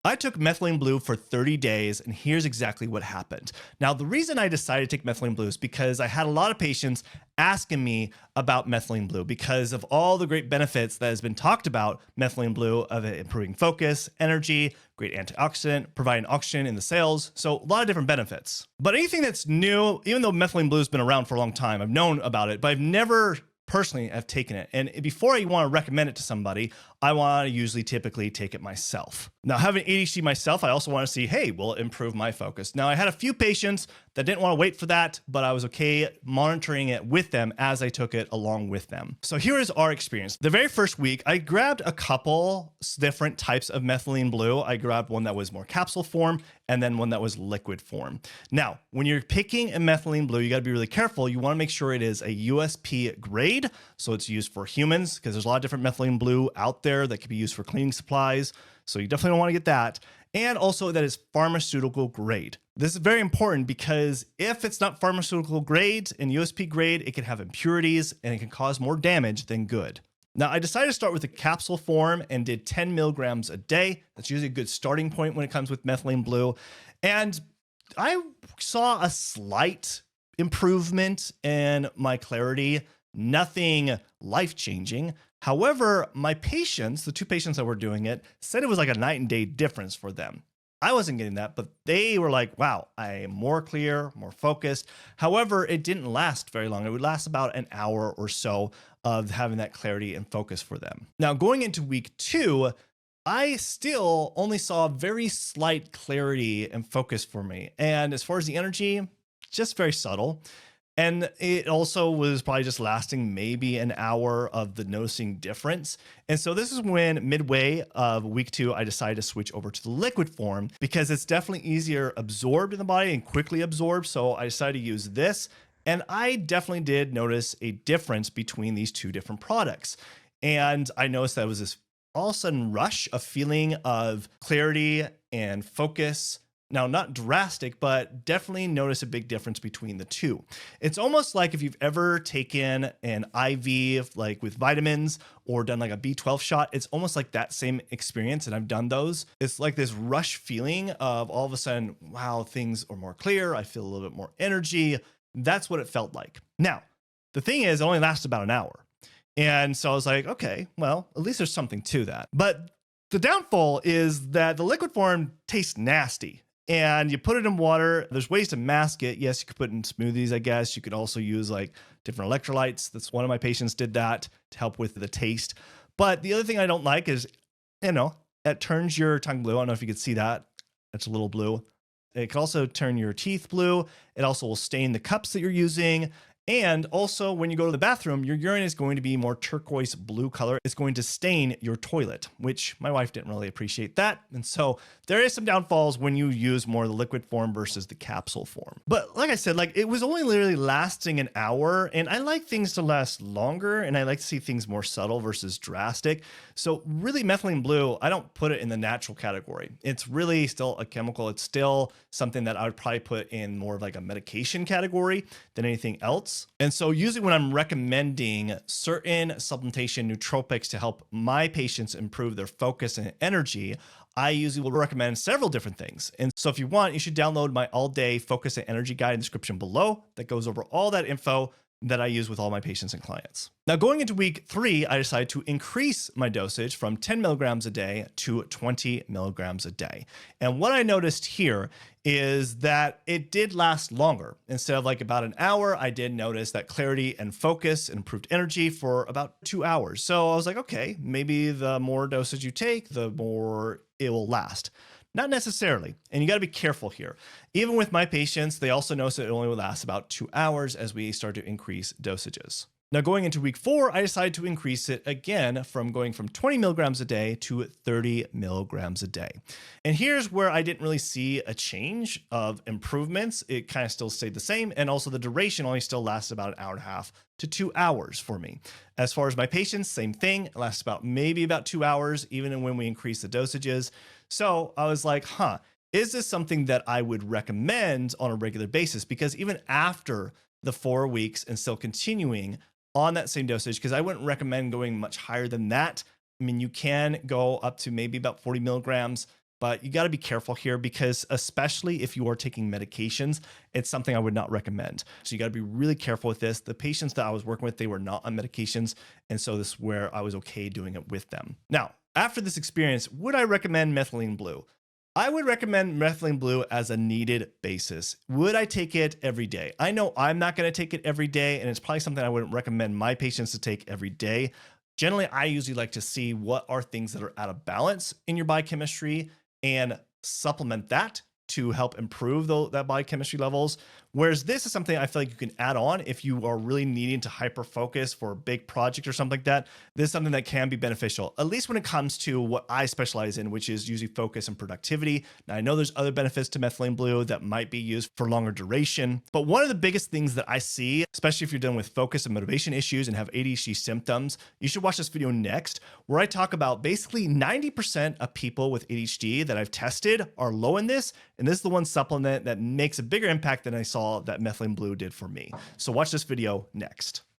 I took methylene blue for 30 days, and here's exactly what happened. Now, the reason I decided to take methylene blue is because I had a lot of patients asking me about methylene blue because of all the great benefits that has been talked about methylene blue of it improving focus, energy, great antioxidant, providing oxygen in the cells. So a lot of different benefits. But anything that's new, even though methylene blue has been around for a long time, I've known about it, but I've never personally have taken it. And before I want to recommend it to somebody, I want to usually typically take it myself. Now, having ADHD myself, I also want to see, hey, will it improve my focus? Now, I had a few patients that didn't want to wait for that, but I was okay monitoring it with them as I took it along with them. So here is our experience. The very first week, I grabbed a couple different types of methylene blue. I grabbed one that was more capsule form and then one that was liquid form. Now, when you're picking a methylene blue, you got to be really careful. You want to make sure it is a USP grade. So it's used for humans because there's a lot of different methylene blue out there that can be used for cleaning supplies. So you definitely don't want to get that. And also that is pharmaceutical grade. This is very important because if it's not pharmaceutical grade and USP grade, it can have impurities and it can cause more damage than good. Now, I decided to start with the capsule form and did 10 milligrams a day. That's usually a good starting point when it comes with methylene blue. And I saw a slight improvement in my clarity, nothing life-changing. However, my patients, the two patients that were doing it, said it was like a night and day difference for them. I wasn't getting that, but they were like, wow, I am more clear, more focused. However, it didn't last very long. It would last about an hour or so of having that clarity and focus for them. Now, going into week 2, I still only saw very slight clarity and focus for me. And as far as the energy, just very subtle. And it also was probably just lasting maybe an hour of the noticing difference. And so this is when midway of week 2, I decided to switch over to the liquid form because it's definitely easier absorbed in the body and quickly absorbed. So I decided to use this. And I definitely did notice a difference between these two different products. And I noticed that it was this all of a sudden rush of feeling of clarity and focus. Now, not drastic, but definitely notice a big difference between the two. It's almost like if you've ever taken an IV like with vitamins or done like a B12 shot, it's almost like that same experience. And I've done those. It's like this rush feeling of all of a sudden, wow, things are more clear. I feel a little bit more energy. That's what it felt like. Now, the thing is, it only lasts about an hour. And so I was like, okay, well, at least there's something to that. But the downfall is that the liquid form tastes nasty. And you put it in water. There's ways to mask it. Yes, you could put it in smoothies, I guess. You could also use like different electrolytes. That's one of my patients did that to help with the taste. But the other thing I don't like is, it turns your tongue blue. I don't know if you could see that. It's a little blue. It can also turn your teeth blue. It also will stain the cups that you're using. And also, when you go to the bathroom, your urine is going to be more turquoise blue color. It's going to stain your toilet, which my wife didn't really appreciate that. And so there is some downfalls when you use more of the liquid form versus the capsule form. But like I said, it was only literally lasting an hour. And I like things to last longer. And I like to see things more subtle versus drastic. So really methylene blue, I don't put it in the natural category. It's really still a chemical. It's still something that I would probably put in more of like a medication category than anything else. And so usually when I'm recommending certain supplementation nootropics to help my patients improve their focus and energy, I usually will recommend several different things. And so if you want, you should download my all-day focus and energy guide in the description below that goes over all that info that I use with all my patients and clients. Now, going into week 3, I decided to increase my dosage from 10 milligrams a day to 20 milligrams a day. And what I noticed here is that it did last longer. Instead of like about an hour, I did notice that clarity and focus and improved energy for about 2 hours. So I was like, okay, maybe the more dosage you take, the more it will last. Not necessarily. And you got to be careful here. Even with my patients, they also notice that it only will last about 2 hours as we start to increase dosages. Now, going into week 4, I decided to increase it again from going from 20 milligrams a day to 30 milligrams a day. And here's where I didn't really see a change of improvements. It kind of still stayed the same. And also the duration only still lasts about an hour and a half to 2 hours for me. As far as my patients, same thing. It lasts maybe about 2 hours, even when we increase the dosages. So I was like, is this something that I would recommend on a regular basis? Because even after the 4 weeks and still continuing on that same dosage, because I wouldn't recommend going much higher than that. I mean, you can go up to maybe about 40 milligrams but you got to be careful here because especially if you are taking medications, it's something I would not recommend. So you got to be really careful with this. The patients that I was working with, they were not on medications. And so this is where I was okay doing it with them. Now, after this experience, would I recommend methylene blue? I would recommend methylene blue as a needed basis. Would I take it every day? I know I'm not going to take it every day, and it's probably something I wouldn't recommend my patients to take every day. Generally, I usually like to see what are things that are out of balance in your biochemistry and supplement that to help improve that biochemistry levels. Whereas this is something I feel like you can add on if you are really needing to hyper focus for a big project or something like that. This is something that can be beneficial, at least when it comes to what I specialize in, which is usually focus and productivity. Now, I know there's other benefits to methylene blue that might be used for longer duration, but one of the biggest things that I see, especially if you're dealing with focus and motivation issues and have ADHD symptoms, you should watch this video next, where I talk about basically 90% of people with ADHD that I've tested are low in this, and this is the one supplement that makes a bigger impact than I saw that methylene blue did for me. So watch this video next.